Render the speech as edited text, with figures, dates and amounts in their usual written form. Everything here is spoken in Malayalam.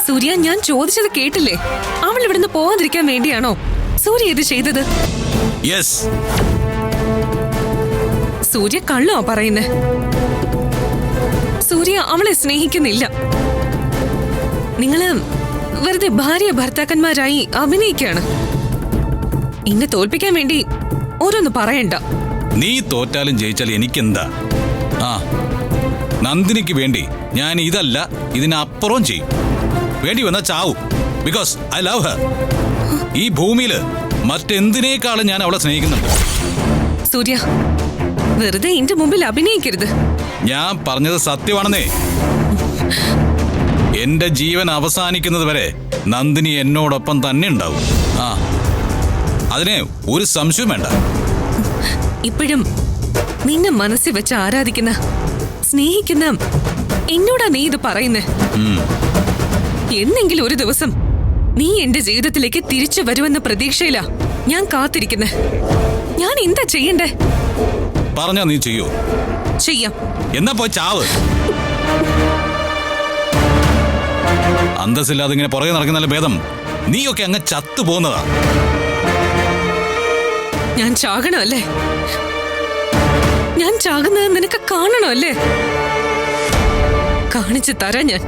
സൂര്യ, ഞാൻ ചോദിച്ചത് കേട്ടില്ലേ? അവൾ ഇവിടുന്ന് പോവാതിരിക്കാൻ വേണ്ടിയാണോ സൂര്യ ഇത് ചെയ്തത്? യെസ്. സൂര്യ കള്ളോ പറയുന്നേ? സൂര്യ അവളെ സ്നേഹിക്കുന്നില്ല. നിങ്ങള് വെറുതെ ഭാര്യ ഭർത്താക്കന്മാരായി അഭിനയിക്കാണ്. എന്നെ തോൽപ്പിക്കാൻ വേണ്ടി ഓരോന്ന് പറയണ്ട. നീ തോറ്റാലും ജയിച്ചാലും എനിക്കെന്താ? ആ, നന്ദിനിക്ക് വേണ്ടി ഞാൻ ഇതല്ല ഇതിനപ്പുറം ചെയ്യും. വേണ്ടി വന്നാ ചാവും. Because I love her. ഈ ഭൂമിയില് മറ്റെന്തിനേക്കാളും ഞാൻ അവളെ സ്നേഹിക്കുന്നുണ്ട്. സൂര്യ, വെറുതെ എന്റെ മുമ്പിൽ അഭിനയിക്കരുത്. ഞാൻ പറഞ്ഞത് സത്യമാണെന്നേ. എന്റെ ജീവൻ അവസാനിക്കുന്നത് വരെ നന്ദിനി എന്നോടൊപ്പം തന്നെ ഉണ്ടാവും. ആ, അതിനെ ഒരു സംശയവും വേണ്ട. ഇപ്പോഴും നിന്നെ മനസ്സിൽ വെച്ച് ആരാധിക്കുന്ന സ്നേഹിക്കുന്ന എന്നോടാ നീ ഇത് പറയുന്നേ? എന്നെങ്കിലും ഒരു ദിവസം നീ എന്റെ ജീവിതത്തിലേക്ക് തിരിച്ചു വരുമെന്ന പ്രതീക്ഷയിലാ ഞാൻ കാത്തിരിക്കുന്നേ. ഞാൻ എന്താ ചെയ്യണ്ടേ? പറഞ്ഞാ നീ ചെയ്യൂ? ചെയ്യാം. എന്നാ പോയി ചാവ്. അന്തസ്സില്ലാതെ ഇങ്ങനെ പുറകെ നടക്കുന്ന ഭേദം നീയൊക്കെ അങ്ങ് ചത്തു പോകുന്നതാ. ഞാൻ ചാകണമല്ലേ? ഞാൻ ചാകുന്നത് നിനക്ക് കാണണമല്ലേ? കാണിച്ചു തരാം ഞാൻ.